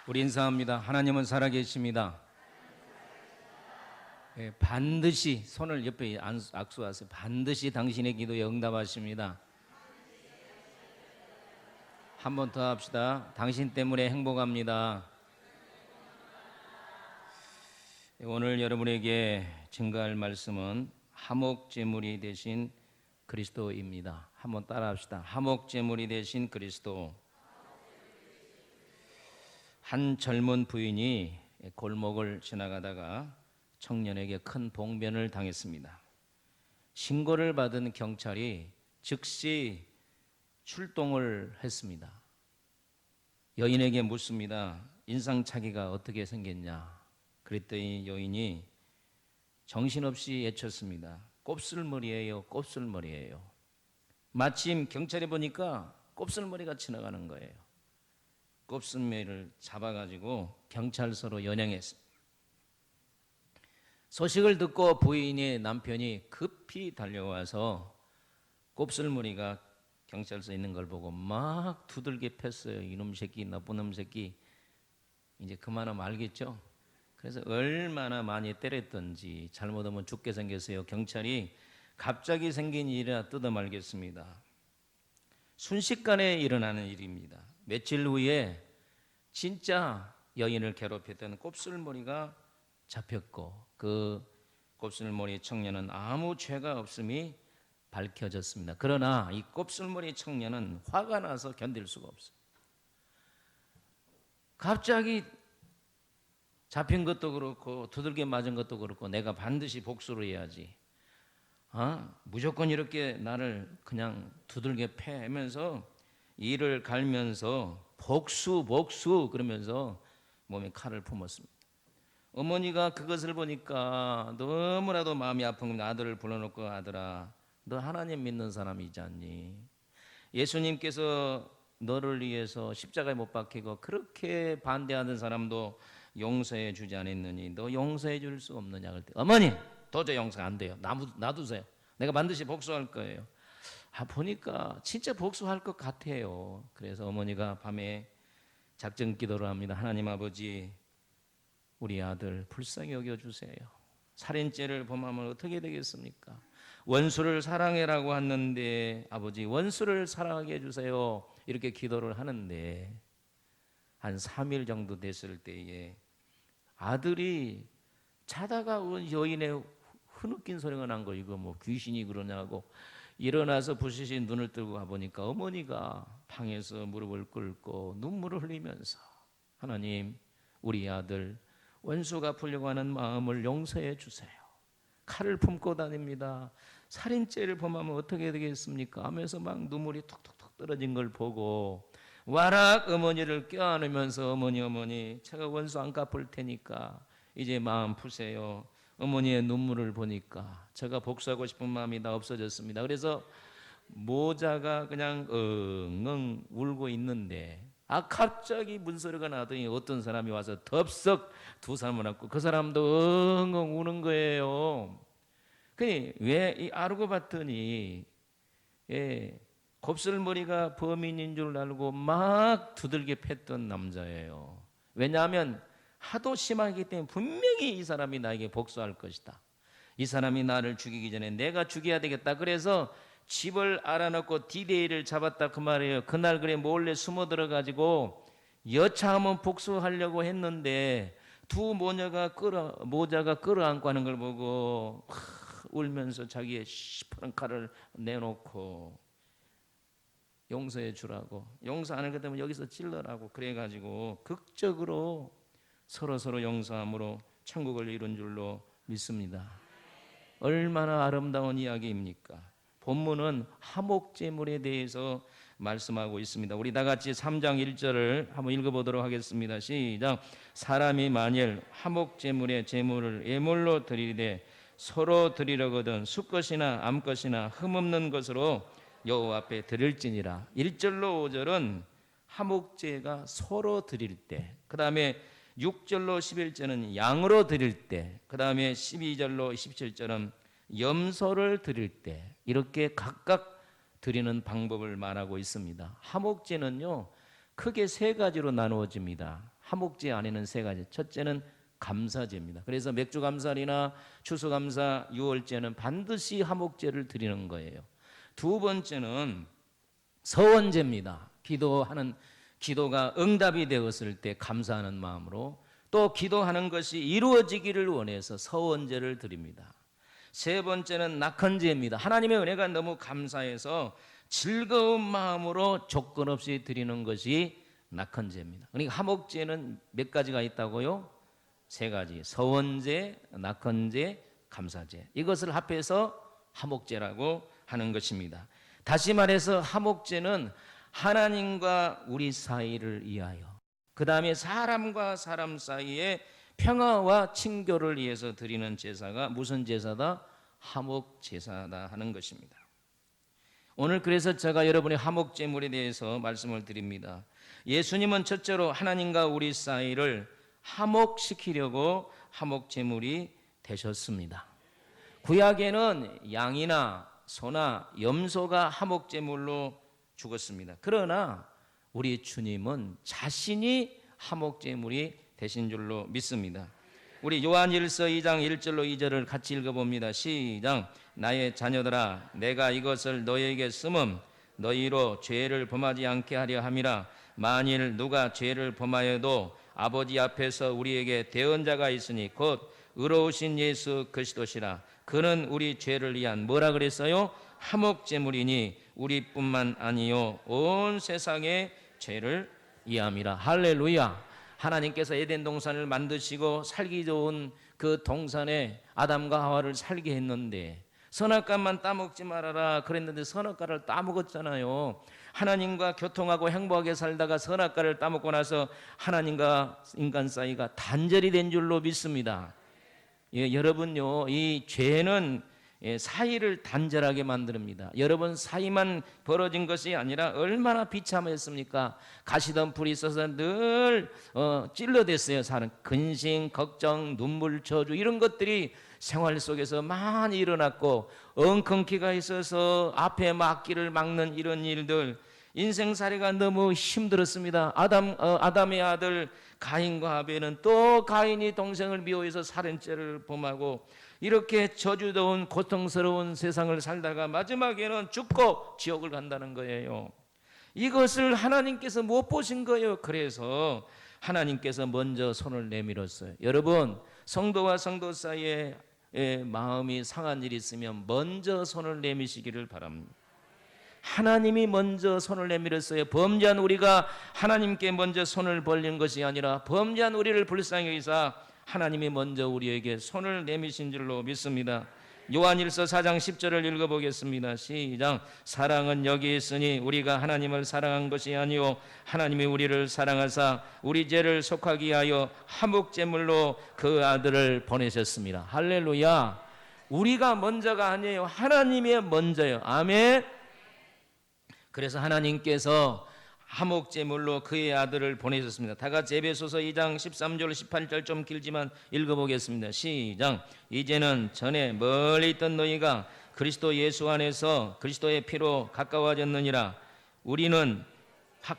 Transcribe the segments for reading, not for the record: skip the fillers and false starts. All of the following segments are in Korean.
우리 인사합니다. 하나님은 살아계십니다. 반드시 손을 옆에 악수하세요. 반드시 당신의 기도에 응답하십니다. 한 번 더 합시다. 당신 때문에 행복합니다. 오늘 여러분에게 증거할 말씀은 화목제물이 되신 그리스도입니다. 한번 따라합시다. 화목제물이 되신 그리스도. 한 젊은 부인이 골목을 지나가다가 청년에게 큰 봉변을 당했습니다. 신고를 받은 경찰이 즉시 출동을 했습니다. 여인에게 묻습니다. 인상착의가 어떻게 생겼냐? 그랬더니 여인이 정신없이 외쳤습니다. 곱슬머리예요, 곱슬머리예요. 마침 경찰이 보니까 곱슬머리가 지나가는 거예요. 곱슬머리를 잡아가지고 경찰서로 연행했습니다. 소식을 듣고 부인의 남편이 급히 달려와서 곱슬머리가 경찰서에 있는 걸 보고 막 두들겨 팼어요. 이놈 새끼, 나쁜 놈 새끼. 이제 그만하면 알겠죠? 그래서 얼마나 많이 때렸던지 잘못하면 죽게 생겼어요. 경찰이 갑자기 생긴 일이라 뜯어 말겠습니다. 순식간에 일어나는 일입니다. 며칠 후에 진짜 여인을 괴롭혔던 곱슬머리가 잡혔고 그 곱슬머리 청년은 아무 죄가 없음이 밝혀졌습니다. 그러나 이 곱슬머리 청년은 화가 나서 견딜 수가 없어요. 갑자기 잡힌 것도 그렇고 두들겨 맞은 것도 그렇고 내가 반드시 복수를 해야지. 무조건 이렇게 나를 그냥 두들겨 패면서 이를 갈면서 복수 그러면서 몸에 칼을 품었습니다. 어머니가 그것을 보니까 너무나도 마음이 아픈 겁니다. 아들을 불러놓고 아들아, 너 하나님 믿는 사람이지 않니? 예수님께서 너를 위해서 십자가에 못 박히고 그렇게 반대하는 사람도 용서해 주지 않았느니 너 용서해 줄 수 없느냐? 그럴 때 어머니 도저히 용서 안 돼요. 놔두세요. 내가 반드시 복수할 거예요. 보니까 진짜 복수할 것 같아요. 그래서 어머니가 밤에 작정 기도를 합니다. 하나님 아버지, 우리 아들 불쌍히 여겨주세요. 살인죄를 범하면 어떻게 되겠습니까? 원수를 사랑해라고 하는데 아버지 원수를 사랑하게 해주세요. 이렇게 기도를 하는데 한 3일 정도 됐을 때에 아들이 자다가 여인의 흐느낀 소리가 난 거. 이거 뭐 귀신이 그러냐고 일어나서 부시시 눈을 뜨고 가보니까 어머니가 방에서 무릎을 꿇고 눈물을 흘리면서 하나님, 우리 아들 원수가 풀려고 하는 마음을 용서해 주세요. 칼을 품고 다닙니다. 살인죄를 범하면 어떻게 되겠습니까? 하면서 막 눈물이 툭툭툭 떨어진 걸 보고 와락 어머니를 껴안으면서 어머니 제가 원수 안 갚을 테니까 이제 마음 푸세요. 어머니의 눈물을 보니까 제가 복수하고 싶은 마음이 다 없어졌습니다. 그래서 모자가 그냥 엉엉 울고 있는데 갑자기 문소리가 나더니 어떤 사람이 와서 덥석 두 사람을 안고 그 사람도 엉엉 우는 거예요. 왜 알고 봤더니 곱슬머리가 범인인 줄 알고 막 두들겨 팼던 남자예요. 왜냐하면 하도 심하기 때문에 분명히 이 사람이 나에게 복수할 것이다. 이 사람이 나를 죽이기 전에 내가 죽여야 되겠다. 그래서 집을 알아놓고 디데이를 잡았다 그 말이에요. 그날 그래 몰래 숨어 들어가지고 여차하면 복수하려고 했는데 두 모자가 끌어안고 하는 걸 보고 울면서 자기의 시퍼런 칼을 내놓고 용서해 주라고, 용서 안 하게 되면 여기서 찔러라고 그래가지고 극적으로 서로 용서함으로 천국을 이룬 줄로 믿습니다. 얼마나 아름다운 이야기입니까? 본문은 화목제물에 대해서 말씀하고 있습니다. 우리 다 같이 3장 1절을 한번 읽어보도록 하겠습니다. 시작. 사람이 만일 화목제물의 제물을 예물로 드리되 서로 드리려거든 수것이나 암것이나 흠없는 것으로 여호와 앞에 드릴지니라. 1절로 5절은 화목제가 서로 드릴 때, 그 다음에 6절로 11절은 양으로 드릴 때, 그 다음에 12절로 17절은 염소를 드릴 때, 이렇게 각각 드리는 방법을 말하고 있습니다. 화목제는요 크게 세 가지로 나누어집니다. 화목제 안에는 세 가지. 첫째는 감사제입니다. 그래서 맥주감사리나 추수감사, 유월제는 반드시 화목제를 드리는 거예요. 두 번째는 서원제입니다. 기도가 응답이 되었을 때 감사하는 마음으로, 또 기도하는 것이 이루어지기를 원해서 서원제를 드립니다. 세 번째는 낙헌제입니다. 하나님의 은혜가 너무 감사해서 즐거운 마음으로 조건 없이 드리는 것이 낙헌제입니다. 그러니까 화목제는 몇 가지가 있다고요? 세 가지. 서원제, 낙헌제, 감사제. 이것을 합해서 화목제라고 하는 것입니다. 다시 말해서 화목제는 하나님과 우리 사이를 위하여, 그 다음에 사람과 사람 사이의 평화와 친교를 위해서 드리는 제사가 무슨 제사다? 화목제사다 하는 것입니다. 오늘 그래서 제가 여러분의 화목제물에 대해서 말씀을 드립니다. 예수님은 첫째로 하나님과 우리 사이를 화목시키려고 화목제물이 되셨습니다. 구약에는 양이나 소나 염소가 화목제물로 죽었습니다. 그러나 우리 주님은 자신이 화목제물이 되신 줄로 믿습니다. 우리 요한일서 2장 1절로 2절을 같이 읽어봅니다. 시작. 나의 자녀들아, 내가 이것을 너희에게 쓰면 너희로 죄를 범하지 않게 하려 함이라. 만일 누가 죄를 범하여도 아버지 앞에서 우리에게 대언자가 있으니 곧 의로우신 예수 그리스도시라. 그는 우리 죄를 위한 뭐라 그랬어요? 화목제물이니 우리뿐만 아니요 온 세상의 죄를 이함이라. 할렐루야. 하나님께서 에덴 동산을 만드시고 살기 좋은 그 동산에 아담과 하와를 살게 했는데 선악과만 따먹지 말아라 그랬는데 선악과를 따먹었잖아요. 하나님과 교통하고 행복하게 살다가 선악과를 따먹고 나서 하나님과 인간 사이가 단절이 된 줄로 믿습니다. 예, 여러분요, 이 죄는 사이를 단절하게 만듭니다. 여러분 사이만 벌어진 것이 아니라 얼마나 비참했습니까? 가시던 불이 있어서 늘 찔러댔어요. 사는 근심, 걱정, 눈물, 저주 이런 것들이 생활 속에서 많이 일어났고, 엉겅퀴가 있어서 앞에 막기를 막는 이런 일들, 인생살이가 너무 힘들었습니다. 아담의 아들 가인과 아벨은 또 가인이 동생을 미워해서 살인죄를 범하고, 이렇게 저주더운 고통스러운 세상을 살다가 마지막에는 죽고 지옥을 간다는 거예요. 이것을 하나님께서 못 보신 거예요. 그래서 하나님께서 먼저 손을 내밀었어요. 여러분, 성도와 성도 사이에 마음이 상한 일이 있으면 먼저 손을 내미시기를 바랍니다. 하나님이 먼저 손을 내밀었어요. 범죄한 우리가 하나님께 먼저 손을 벌린 것이 아니라 범죄한 우리를 불쌍히 여기사 하나님이 먼저 우리에게 손을 내미신 줄로 믿습니다. 요한일서 4장 10절을 읽어보겠습니다. 시작. 사랑은 여기 있으니 우리가 하나님을 사랑한 것이 아니요 하나님이 우리를 사랑하사 우리 죄를 속하기 위하여 화목제물로 그 아들을 보내셨습니다. 할렐루야. 우리가 먼저가 아니에요. 하나님이 먼저예요. 아멘. 그래서 하나님께서 화목제물로 그의 아들을 보내셨습니다. 다 같이 에베소서 2장 13절 18절 좀 길지만 읽어보겠습니다. 시작. 이제는 전에 멀리 있던 너희가 그리스도 예수 안에서 그리스도의 피로 가까워졌느니라.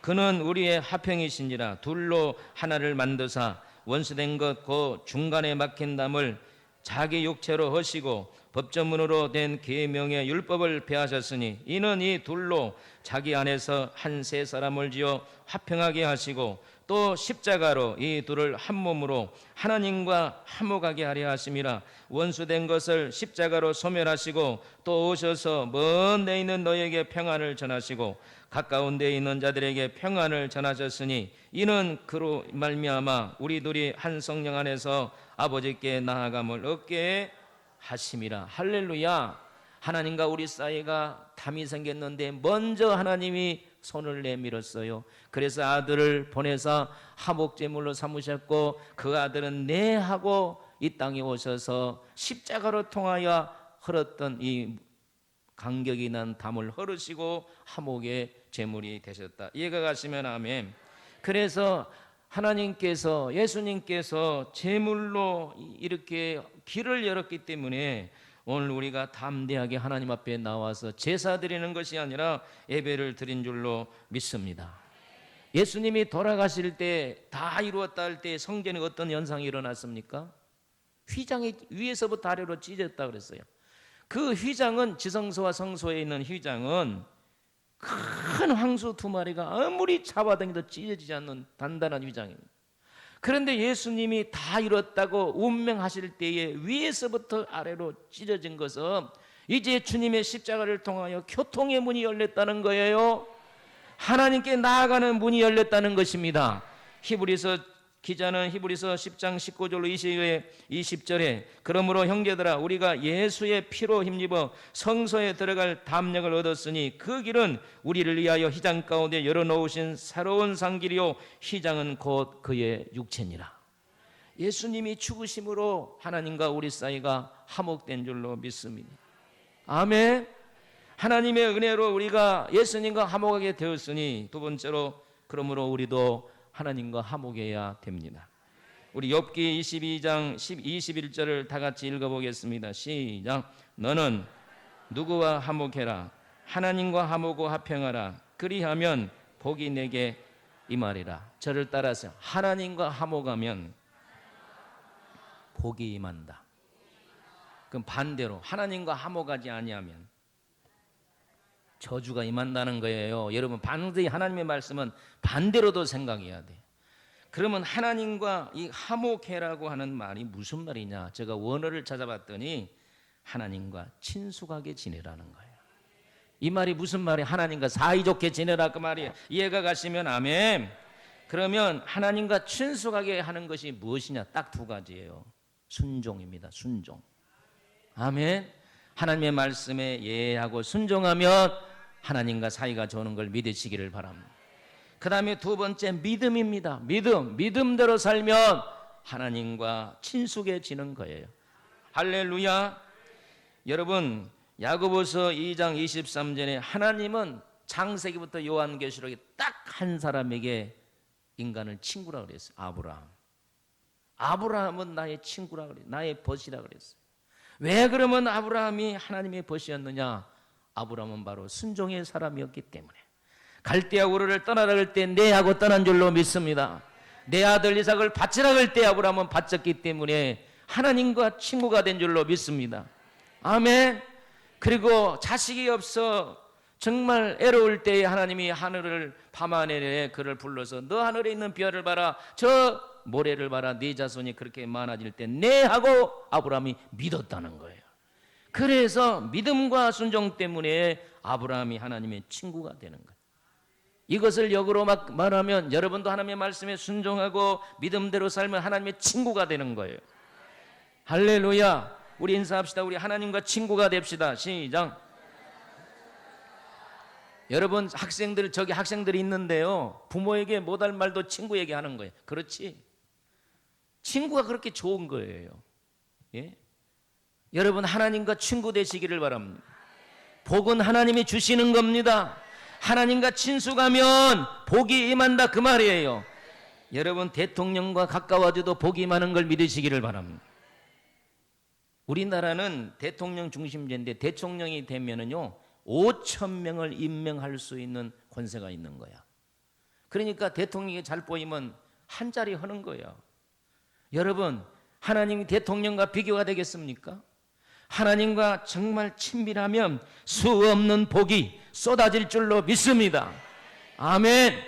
그는 우리의 화평이시니라. 둘로 하나를 만드사 원수된 것 그 중간에 막힌 담을 자기 육체로 허시고 법조문으로 된 계명의 율법을 폐하셨으니 이는 이 둘로 자기 안에서 한 세 사람을 지어 화평하게 하시고 또 십자가로 이 둘을 한 몸으로 하나님과 화목하게 하려 하심이라. 원수된 것을 십자가로 소멸하시고 또 오셔서 먼 데 있는 너희에게 평안을 전하시고 가까운 데 있는 자들에게 평안을 전하셨으니 이는 그로 말미암아 우리 둘이 한 성령 안에서 아버지께 나아감을 얻게 하심이라. 할렐루야. 하나님과 우리 사이가 담이 생겼는데 먼저 하나님이 손을 내밀었어요. 그래서 아들을 보내서 화목제물로 삼으셨고 그 아들은 네 하고 이 땅에 오셔서 십자가로 통하여 흘렀던 이 간격이 난 담을 흐르시고 화목의 제물이 되셨다. 이해가 가시면 아멘. 그래서 하나님께서 예수님께서 제물로 이렇게 길을 열었기 때문에 오늘 우리가 담대하게 하나님 앞에 나와서 제사 드리는 것이 아니라 예배를 드린 줄로 믿습니다. 예수님이 돌아가실 때 다 이루었다 할 때 성전에 어떤 현상이 일어났습니까? 휘장이 위에서부터 아래로 찢어졌다 그랬어요. 그 휘장은 지성소와 성소에 있는 휘장은 큰 황소 두 마리가 아무리 잡아당겨도 찢어지지 않는 단단한 휘장입니다. 그런데 예수님이 다 이뤘다고 운명하실 때에 위에서부터 아래로 찢어진 것은 이제 주님의 십자가를 통하여 교통의 문이 열렸다는 거예요. 하나님께 나아가는 문이 열렸다는 것입니다. 기자는 히브리서 10장 19절로 20절에 그러므로 형제들아 우리가 예수의 피로 힘입어 성소에 들어갈 담력을 얻었으니 그 길은 우리를 위하여 휘장 가운데 열어놓으신 새로운 상길이요 휘장은 곧 그의 육체니라. 예수님이 죽으심으로 하나님과 우리 사이가 화목된 줄로 믿습니다. 아멘. 하나님의 은혜로 우리가 예수님과 화목하게 되었으니 두 번째로 그러므로 우리도 하나님과 화목해야 됩니다. 우리 욥기 22장 21절을 다 같이 읽어보겠습니다. 시작. 너는 누구와 화목해라. 하나님과 화목하고 화평하라. 그리하면 복이 내게 임하리라. 저를 따라서 하나님과 화목하면 복이 임한다. 그럼 반대로 하나님과 화목하지 아니하면 저주가 임한다는 거예요. 여러분 반드시 하나님의 말씀은 반대로도 생각해야 돼. 그러면 하나님과 이 화목해라고 하는 말이 무슨 말이냐? 제가 원어를 찾아봤더니 하나님과 친숙하게 지내라는 거예요. 이 말이 무슨 말이에요? 하나님과 사이좋게 지내라 그 말이에요. 이해가 가시면 아멘. 그러면 하나님과 친숙하게 하는 것이 무엇이냐? 딱 두 가지예요. 순종입니다. 순종. 아멘. 하나님의 말씀에 예하고 순종하면 하나님과 사이가 좋은 걸 믿으시기를 바랍니다. 그 다음에 두 번째 믿음입니다. 믿음대로 살면 하나님과 친숙해지는 거예요. 할렐루야. 여러분 야고보서 2장 23절에 하나님은 창세기부터 요한계시록에 딱 한 사람에게 인간을 친구라 그랬어요. 아브라함은 나의 친구라 그랬어요. 나의 벗이라 그랬어요. 왜 그러면 아브라함이 하나님의 벗이었느냐? 아브라함은 바로 순종의 사람이었기 때문에 갈대아 우르를 떠나라 할 때 네 하고 떠난 줄로 믿습니다. 내 아들 이삭을 바치라 할 때 아브라함은 바쳤기 때문에 하나님과 친구가 된 줄로 믿습니다. 아멘. 그리고 자식이 없어 정말 애로울 때에 하나님이 하늘을 밤하늘에 그를 불러서 너 하늘에 있는 별을 봐라 저 모래를 봐라 네 자손이 그렇게 많아질 때 네 하고 아브라함이 믿었다는 거예요. 그래서 믿음과 순종 때문에 아브라함이 하나님의 친구가 되는 거예요. 이것을 역으로 말하면 여러분도 하나님의 말씀에 순종하고 믿음대로 살면 하나님의 친구가 되는 거예요. 할렐루야. 우리 인사합시다. 우리 하나님과 친구가 됩시다. 시작. 여러분 저기 학생들이 있는데요, 부모에게 못할 말도 친구에게 하는 거예요. 그렇지? 친구가 그렇게 좋은 거예요. 예? 여러분 하나님과 친구 되시기를 바랍니다. 복은 하나님이 주시는 겁니다. 하나님과 친숙하면 복이 임한다 그 말이에요. 여러분 대통령과 가까워져도 복이 임하는 걸 믿으시기를 바랍니다. 우리나라는 대통령 중심제인데 대통령이 되면은요 5,000명을 임명할 수 있는 권세가 있는 거야. 그러니까 대통령이 잘 보이면 한 자리 하는 거예요. 여러분 하나님이 대통령과 비교가 되겠습니까? 하나님과 정말 친밀하면 수 없는 복이 쏟아질 줄로 믿습니다. 아멘.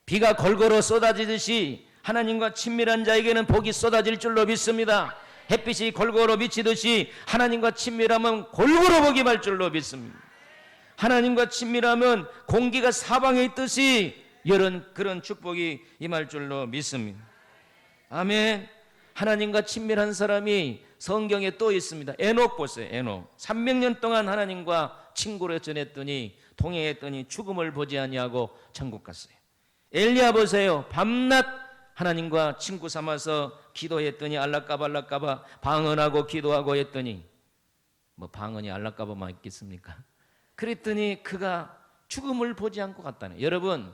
비가 골고루 쏟아지듯이 하나님과 친밀한 자에게는 복이 쏟아질 줄로 믿습니다. 햇빛이 골고루 비치듯이 하나님과 친밀하면 골고루 복이 말 줄로 믿습니다. 하나님과 친밀하면 공기가 사방에 있듯이 그런 축복이 임할 줄로 믿습니다. 아멘. 하나님과 친밀한 사람이 성경에 또 있습니다. 에녹 보세요. 에녹 300년 동안 하나님과 친구로 지냈더니 동행했더니 죽음을 보지 아니하고 천국 갔어요. 엘리야 보세요. 밤낮 하나님과 친구 삼아서 기도했더니 알락까봐 방언하고 기도하고 했더니 뭐 방언이 알락까봐만 있겠습니까? 그랬더니 그가 죽음을 보지 않고 갔다네. 여러분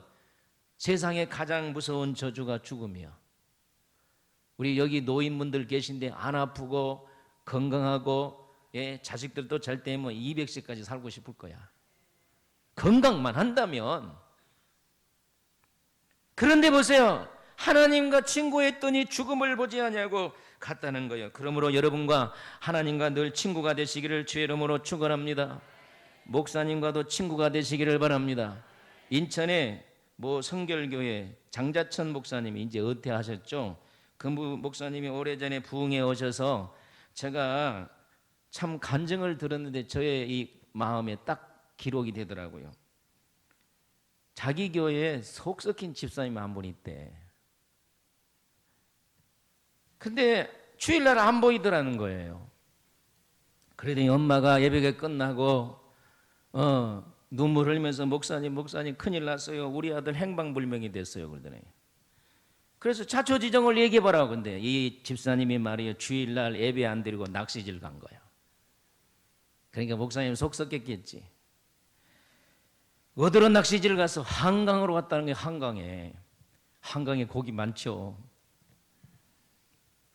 세상에 가장 무서운 저주가 죽음이야. 우리 여기 노인분들 계신데 안 아프고 건강하고 자식들도 잘 때면 200세까지 살고 싶을 거야. 건강만 한다면. 그런데 보세요. 하나님과 친구했더니 죽음을 보지 아니하고 갔다는 거예요. 그러므로 여러분과 하나님과 늘 친구가 되시기를 주의 이름으로 축원합니다. 목사님과도 친구가 되시기를 바랍니다. 인천에 성결교회 장자천 목사님이 이제 은퇴하셨죠. 그 목사님이 오래전에 부흥에 오셔서 제가 참 간증을 들었는데 저의 이 마음에 딱 기록이 되더라고요. 자기 교회에 속 썩힌 집사님 한 분 있대. 근데 주일날 안 보이더라는 거예요. 그러더니 엄마가 예배가 끝나고 눈물 흘리면서 목사님 큰일 났어요. 우리 아들 행방불명이 됐어요. 그러더니. 그래서 자초지종을 얘기해보라고. 근데 이 집사님이 말이에요. 주일날 예배 안 드리고 낚시질 간 거예요. 그러니까 목사님 속 썩겠겠지. 어디로 낚시질 가서 한강으로 갔다는 게 한강에 고기 많죠.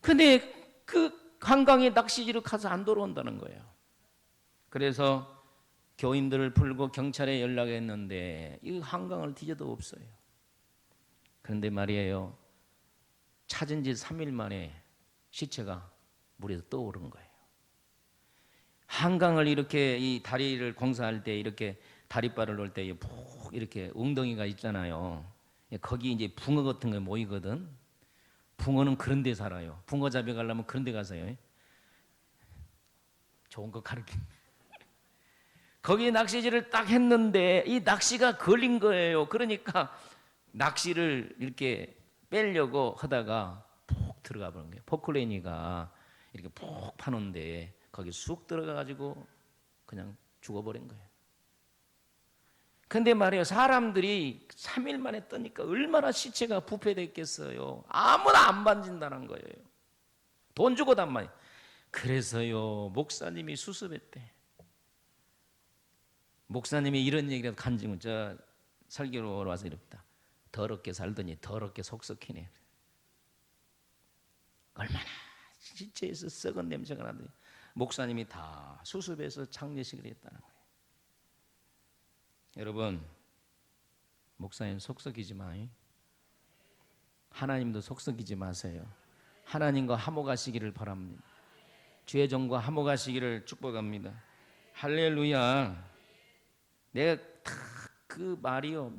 근데 그 한강에 낚시지를 가서 안 돌아온다는 거예요. 그래서 교인들을 풀고 경찰에 연락했는데 이 한강을 뒤져도 없어요. 그런데 말이에요. 찾은 지 3일 만에 시체가 물에서 떠오른 거예요. 한강을 이렇게 이 다리를 공사할 때 이렇게 다리바를 놓을 때 푹 이렇게 웅덩이가 있잖아요. 거기 이제 붕어 같은 거 모이거든. 붕어는 그런 데 살아요. 붕어 잡혀 가려면 그런 데 가서요. 좋은 거 가르친. 거기 낚시질을 딱 했는데 이 낚시가 걸린 거예요. 그러니까 낚시를 이렇게 빼려고 하다가 푹 들어가 버린 거예요. 포클레니가 이렇게 푹 파놓은데 거기 쑥 들어가 가지고 그냥 죽어버린 거예요. 근데 말이에요. 사람들이 3일 만에 떠니까 얼마나 시체가 부패됐겠어요. 아무나 안 만진다는 거예요. 돈 주고 단말이에요. 그래서요. 목사님이 수습했대. 목사님이 이런 얘기를 간증은 저 설교로 와서 이럽니다. 더럽게 살더니 더럽게 속 썩히네. 얼마나 시체에서 썩은 냄새가 나더니 목사님이 다 수습해서 장례식을 했다는 거예요. 여러분, 목사님 속 썩이지 마요. 하나님도 속 썩이지 마세요. 하나님과 화목하시기를 바랍니다. 주의 종과 화목하시기를 축복합니다. 할렐루야. 내가 그 말이요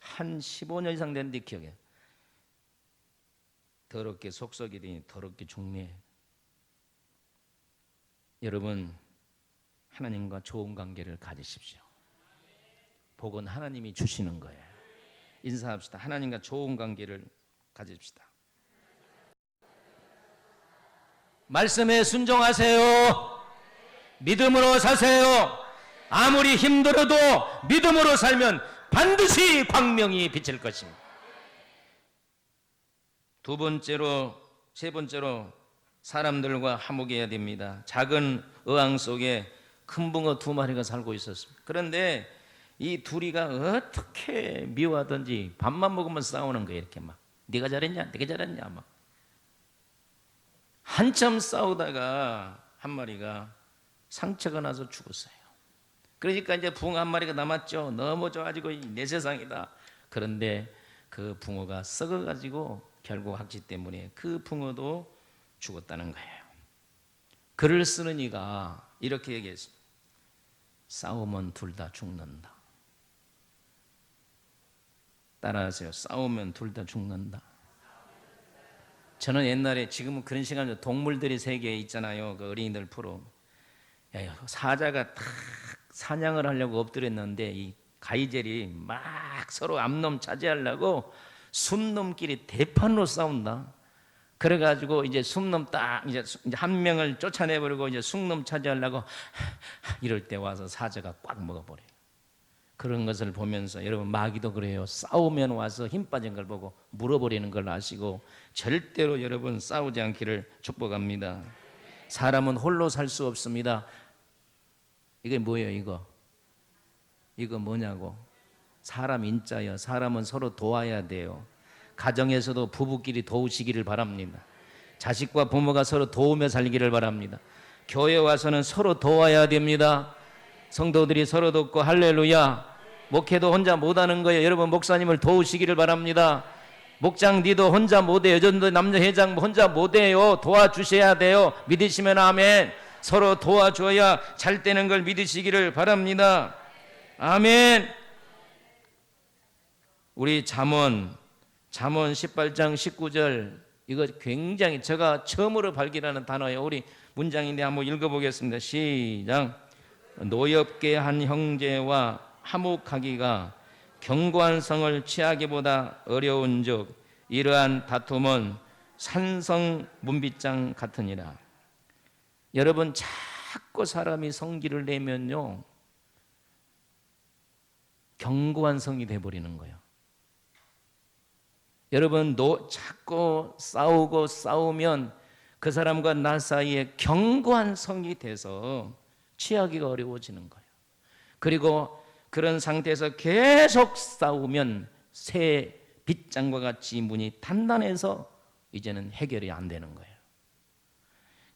한 15년 이상 됐는데 기억해. 더럽게 속 썩이더니 더럽게 죽네. 여러분, 하나님과 좋은 관계를 가지십시오. 복은 하나님이 주시는 거예요. 인사합시다. 하나님과 좋은 관계를 가집시다. 말씀에 순종하세요. 믿음으로 사세요. 아무리 힘들어도 믿음으로 살면 반드시 광명이 비칠 것입니다. 세 번째로 사람들과 화목해야 됩니다. 작은 어항 속에 큰 붕어 2마리가 살고 있었습니다. 그런데 이 둘이가 어떻게 미워하든지 밥만 먹으면 싸우는 거예요. 이렇게 막 네가 잘했냐 막 한참 싸우다가 한 마리가 상처가 나서 죽었어요. 그러니까 이제 붕어 한 마리가 남았죠. 너무 좋아지고 내 세상이다. 그런데 그 붕어가 썩어가지고 결국 학지 때문에 그 붕어도 죽었다는 거예요. 글을 쓰는 이가 이렇게 얘기했습니다. 싸우면 둘 다 죽는다. 따라하세요. 싸우면 둘 다 죽는다. 저는 옛날에, 지금은 그런 시간에 동물들의 세계에 있잖아요. 그 어린이들 프로. 사자가 탁 사냥을 하려고 엎드렸는데 이 가이젤이 막 서로 앞놈 차지하려고 숨놈끼리 대판으로 싸운다. 그래가지고 이제 숨놈 딱 이제 한 명을 쫓아내버리고 이제 숙놈 차지하려고 이럴 때 와서 사자가 꽉 먹어버려요. 그런 것을 보면서 여러분, 마귀도 그래요. 싸우면 와서 힘 빠진 걸 보고 물어버리는 걸 아시고 절대로 여러분 싸우지 않기를 축복합니다. 사람은 홀로 살 수 없습니다. 이게 뭐예요? 이거 뭐냐고? 사람 인자요. 사람은 서로 도와야 돼요. 가정에서도 부부끼리 도우시기를 바랍니다. 자식과 부모가 서로 도우며 살기를 바랍니다. 교회 와서는 서로 도와야 됩니다. 성도들이 서로 돕고 할렐루야. 목회도 혼자 못하는 거예요. 여러분 목사님을 도우시기를 바랍니다. 목장 니도 혼자 못해요. 여전도 남녀 회장 혼자 못해요. 도와주셔야 돼요. 믿으시면 아멘. 서로 도와줘야 잘 되는 걸 믿으시기를 바랍니다. 아멘. 우리 잠언 18장 19절, 이거 굉장히 제가 처음으로 발견하는 단어예요. 우리 문장인데 한번 읽어보겠습니다. 시작. 노엽게 한 형제와 화목하기가 견고한 성을 취하기보다 어려운즉 이러한 다툼은 산성문빗장 같으니라. 여러분 자꾸 사람이 성기를 내면요 견고한 성이 돼버리는 거예요. 여러분 자꾸 싸우면 그 사람과 나 사이에 견고한 성이 돼서 취하기가 어려워지는 거예요. 그리고 그런 상태에서 계속 싸우면 새 빗장과 같이 문이 단단해서 이제는 해결이 안 되는 거예요.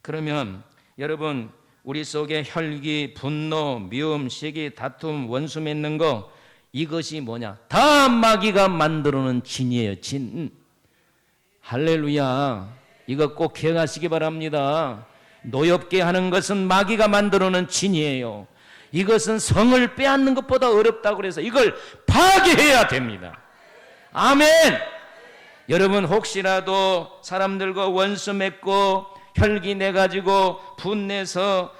그러면 여러분 우리 속에 혈기, 분노, 미움, 시기, 다툼, 원수 맺는 거, 이것이 뭐냐? 다 마귀가 만들어놓은 진이에요. 진. 할렐루야. 이거 꼭 기억하시기 바랍니다. 노엽게 하는 것은 마귀가 만들어놓은 진이에요. 이것은 성을 빼앗는 것보다 어렵다고 그래서 이걸 파괴해야 됩니다. 아멘. 여러분 혹시라도 사람들과 원수 맺고 혈기 내가지고 분내서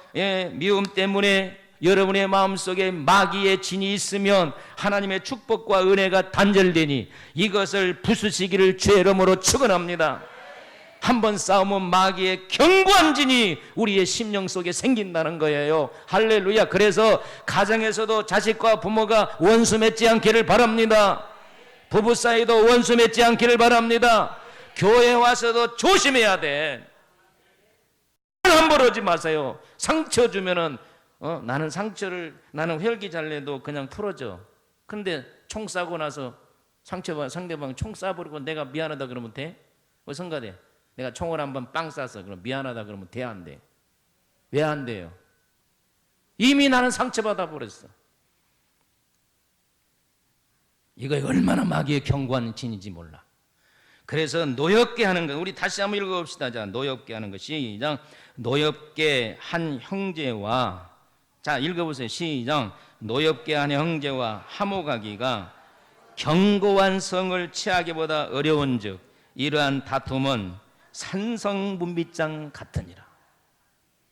미움 때문에 여러분의 마음속에 마귀의 진이 있으면 하나님의 축복과 은혜가 단절되니 이것을 부수시기를 주의 이름으로 축원합니다. 한번 싸우면 마귀의 견고한 진이 우리의 심령 속에 생긴다는 거예요. 할렐루야. 그래서 가정에서도 자식과 부모가 원수 맺지 않기를 바랍니다. 부부 사이도 원수 맺지 않기를 바랍니다. 교회 와서도 조심해야 돼. 함부로 하지 마세요. 상처 주면은 나는 혈기 잘 내도 그냥 풀어져. 근데 총 쏴고 나서 상대방 총 쏴버리고 내가 미안하다 그러면 돼? 성가대 내가 총을 한번 빵 쐈어. 그럼 미안하다 그러면 돼, 안 돼? 왜 안 돼요? 이미 나는 상처받아 버렸어. 이거 얼마나 마귀의 견고한 진인지 몰라. 그래서 노엽게 하는 것, 우리 다시 한번 읽어봅시다. 자, 노엽게 하는 것. 시작. 노엽게 한 형제와, 자 읽어보세요. 시작. 노엽게 한 형제와 화목하기가 견고한 성을 취하기보다 어려운즉 이러한 다툼은 산성문빗장 같으니라.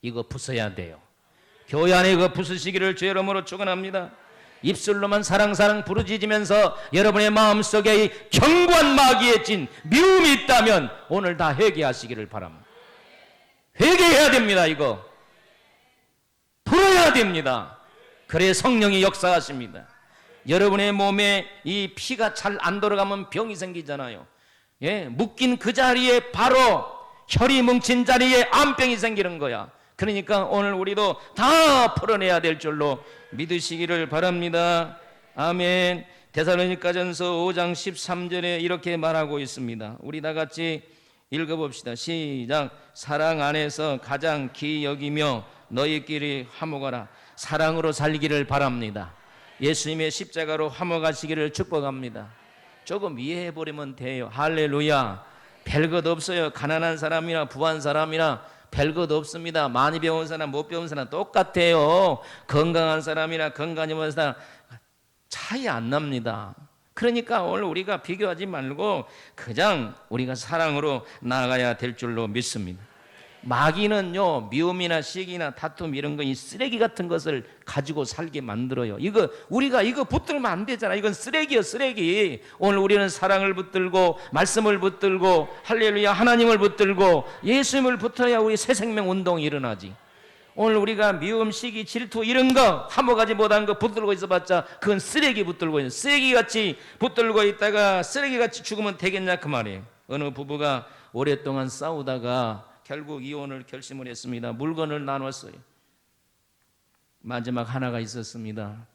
이거 부숴야 돼요. 교회 안에 이거 부수시기를 주의 이름으로 축원합니다. 입술로만 사랑 부르짖으면서 여러분의 마음속에 이 견고한 마귀의 진, 미움이 있다면 오늘 다 회개하시기를 바랍니다. 회개해야 됩니다. 이거 풀어야 됩니다. 그래 성령이 역사하십니다. 여러분의 몸에 이 피가 잘 안 돌아가면 병이 생기잖아요. 묶인 그 자리에 바로 혈이 뭉친 자리에 암병이 생기는 거야. 그러니까 오늘 우리도 다 풀어내야 될 줄로 믿으시기를 바랍니다. 아멘. 데살로니가전서 5장 13절에 이렇게 말하고 있습니다. 우리 다 같이 읽어봅시다. 시작. 사랑 안에서 가장 귀히 여기며 너희끼리 화목하라. 사랑으로 살기를 바랍니다. 예수님의 십자가로 화목하시기를 축복합니다. 조금 이해해버리면 돼요. 할렐루야. 별것 없어요. 가난한 사람이나 부한 사람이나 별것 없습니다. 많이 배운 사람 못 배운 사람 똑같아요. 건강한 사람이나 건강히 못한 사람 차이 안 납니다. 그러니까 오늘 우리가 비교하지 말고 그냥 우리가 사랑으로 나아가야 될 줄로 믿습니다. 마귀는요, 미움이나 시기나 다툼 이런 거, 이 쓰레기 같은 것을 가지고 살게 만들어요. 우리가 이거 붙들면 안 되잖아. 이건 쓰레기요, 쓰레기. 오늘 우리는 사랑을 붙들고 말씀을 붙들고 할렐루야 하나님을 붙들고 예수님을 붙어야 우리 새 생명 운동이 일어나지. 오늘 우리가 미움, 시기, 질투 이런 거 화목하지 못한 거 붙들고 있어봤자 그건 쓰레기 붙들고 있는, 쓰레기같이 붙들고 있다가 쓰레기같이 죽으면 되겠냐 그 말이에요. 어느 부부가 오랫동안 싸우다가 결국 이혼을 결심을 했습니다. 물건을 나눴어요. 마지막 하나가 있었습니다.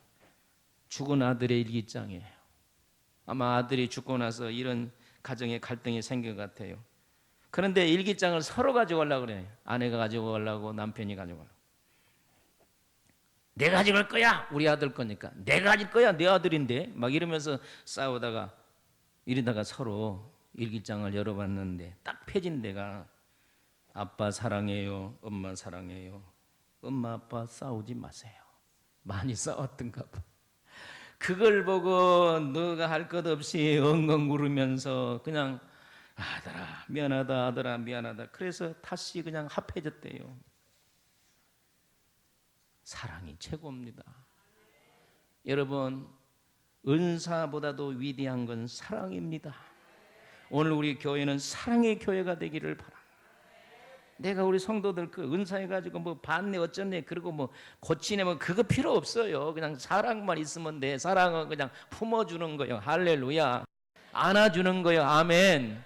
죽은 아들의 일기장이에요. 아마 아들이 죽고 나서 이런 가정에 갈등이 생긴 것 같아요. 그런데 일기장을 서로 가지고 가려고 그래요. 아내가 가지고 가려고 남편이 가지고 가려고. 내가 가질 거야. 우리 아들 거니까. 내가 가질 거야. 내 아들인데. 막 이러면서 싸우다가 이러다가 서로 일기장을 열어봤는데 딱 펴진 데가 아빠 사랑해요. 엄마 사랑해요. 엄마 아빠 싸우지 마세요. 많이 싸웠던가 봐. 그걸 보고 너가 할 것 없이 엉엉 울으면서 그냥 아들아 미안하다 아들아 미안하다. 그래서 다시 그냥 합해졌대요. 사랑이 최고입니다. 여러분 은사보다도 위대한 건 사랑입니다. 오늘 우리 교회는 사랑의 교회가 되기를 바랍니다. 내가 우리 성도들 그 은사해가지고 뭐 받네 어쩌네 그리고 뭐 고치네 뭐 그거 필요 없어요. 그냥 사랑만 있으면 돼. 사랑은 그냥 품어주는 거예요. 할렐루야. 안아주는 거예요. 아멘.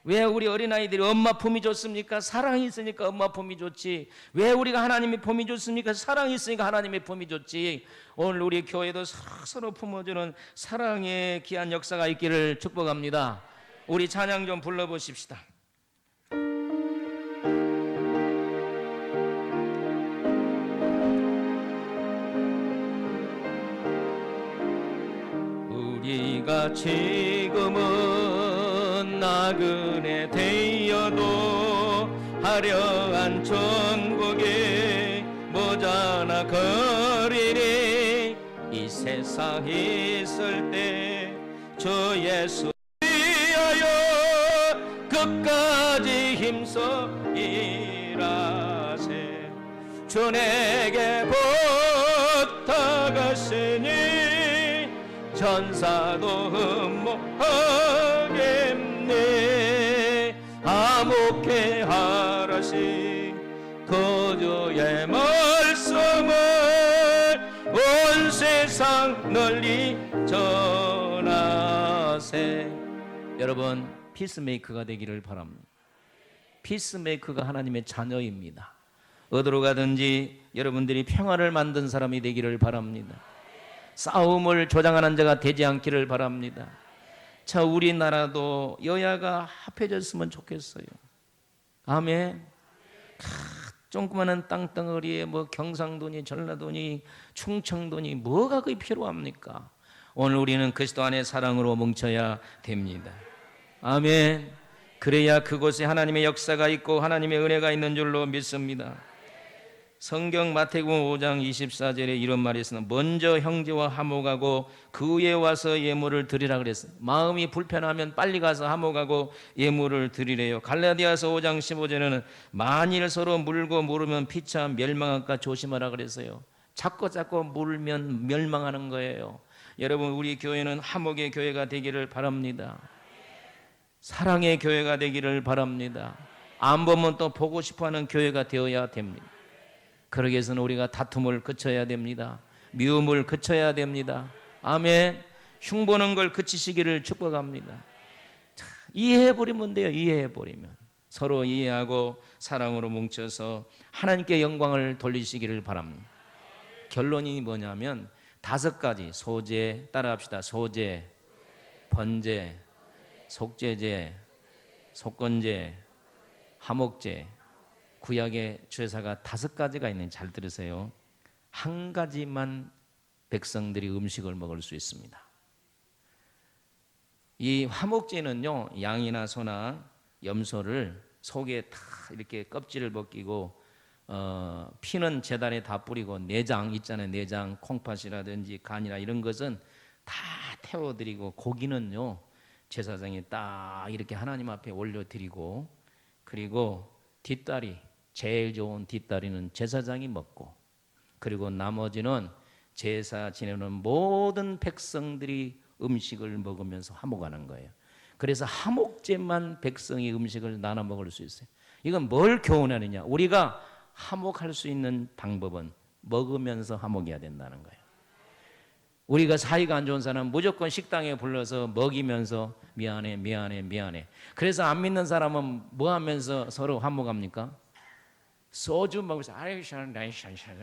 왜 우리 어린아이들이 엄마 품이 좋습니까? 사랑이 있으니까 엄마 품이 좋지. 왜 우리가 하나님의 품이 좋습니까? 사랑이 있으니까 하나님의 품이 좋지. 오늘 우리 교회도 서로 품어주는 사랑의 귀한 역사가 있기를 축복합니다. 우리 찬양 좀 불러보십시다. 우리가 지금은 나그네 되어도 화려한 천국에 모자나 거리니 이 세상 있을 때 주 예수 위하여 끝까지 힘써 일하세. 주 내게 부탁하시니 천사도 흠모하겠네. 화목해 하라시 그 주의 말씀을 온 세상 널리 전하세. 여러분 피스메이커가 되기를 바랍니다. 피스메이커가 하나님의 자녀입니다. 어디로 가든지 여러분들이 평화를 만든 사람이 되기를 바랍니다. 싸움을 조장하는 자가 되지 않기를 바랍니다. 자, 우리나라도 여야가 합해졌으면 좋겠어요. 아멘. 조그마한 땅덩어리에 뭐 경상도니 전라도니 충청도니 뭐가 그게 필요합니까? 오늘 우리는 그리스도 안에 사랑으로 뭉쳐야 됩니다. 아멘. 그래야 그곳에 하나님의 역사가 있고 하나님의 은혜가 있는 줄로 믿습니다. 성경 마태복음 5장 24절에 이런 말이 있습니다. 먼저 형제와 화목하고 그 후에 와서 예물을 드리라 그랬어요. 마음이 불편하면 빨리 가서 화목하고 예물을 드리래요. 갈라디아서 5장 15절에는 만일 서로 물고 물으면 피차 멸망할까 조심하라 그랬어요. 자꾸 물면 멸망하는 거예요. 여러분 우리 교회는 화목의 교회가 되기를 바랍니다. 사랑의 교회가 되기를 바랍니다. 안 보면 또 보고 싶어하는 교회가 되어야 됩니다. 그러기 위해서는 우리가 다툼을 그쳐야 됩니다. 미움을 그쳐야 됩니다. 아멘. 흉보는 걸 그치시기를 축복합니다. 자, 이해해버리면 돼요. 이해해버리면 서로 이해하고 사랑으로 뭉쳐서 하나님께 영광을 돌리시기를 바랍니다. 결론이 뭐냐면 5가지 소재 따라합시다. 소재, 번제, 속죄제, 속건제, 화목제. 구약의 제사가 5가지가 있는, 잘 들으세요. 한 가지만 백성들이 음식을 먹을 수 있습니다. 이 화목제는요, 양이나 소나 염소를 속에 다 이렇게 껍질을 벗기고 피는 제단에 다 뿌리고 내장 있잖아요. 내장, 콩팥이라든지 간이나 이런 것은 다 태워드리고 고기는요 제사장이 딱 이렇게 하나님 앞에 올려드리고, 그리고 뒷다리, 제일 좋은 뒷다리는 제사장이 먹고, 그리고 나머지는 제사 지내는 모든 백성들이 음식을 먹으면서 화목하는 거예요. 그래서 화목제만 백성이 음식을 나눠 먹을 수 있어요. 이건 뭘 교훈하느냐? 우리가 화목할 수 있는 방법은 먹으면서 화목해야 된다는 거예요. 우리가 사이가 안 좋은 사람은 무조건 식당에 불러서 먹이면서 미안해 미안해 미안해. 그래서 안 믿는 사람은 뭐 하면서 서로 화목합니까? 소주 먹으면서 아유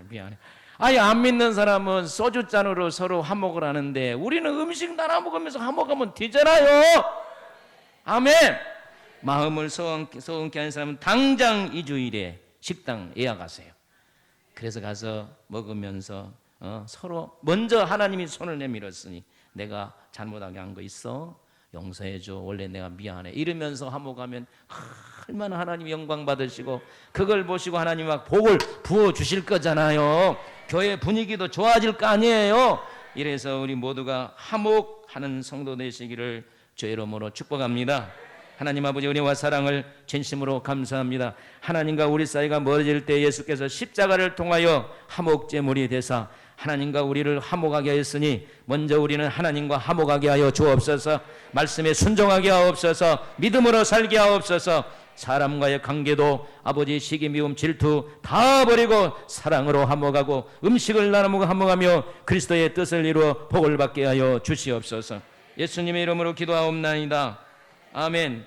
미안해. 아예 안 믿는 사람은 소주잔으로 서로 화목을 하는데 우리는 음식 나눠 먹으면서 화목하면 되잖아요. 아멘. 마음을 서운케 하는 사람은 당장 이 주일에 식당 예약하세요. 그래서 가서 먹으면서 서로 먼저 하나님이 손을 내밀었으니 내가 잘못하게 한 거 있어? 용서해줘. 원래 내가 미안해. 이러면서 화목하면 얼마나 하나님 영광 받으시고 그걸 보시고 하나님 막 복을 부어 주실 거잖아요. 교회 분위기도 좋아질 거 아니에요. 이래서 우리 모두가 화목하는 성도 되시기를 주의 이름으로 축복합니다. 하나님 아버지 은혜와 사랑을 진심으로 감사합니다. 하나님과 우리 사이가 멀어질 때 예수께서 십자가를 통하여 화목제물이 되사 하나님과 우리를 화목하게 하였으니 먼저 우리는 하나님과 화목하게 하여 주옵소서. 말씀에 순종하게 하옵소서. 믿음으로 살게 하옵소서. 사람과의 관계도 아버지 시기 미움 질투 다 버리고 사랑으로 화목하고 음식을 나누고 화목하며 그리스도의 뜻을 이루어 복을 받게 하여 주시옵소서. 예수님의 이름으로 기도하옵나이다. 아멘.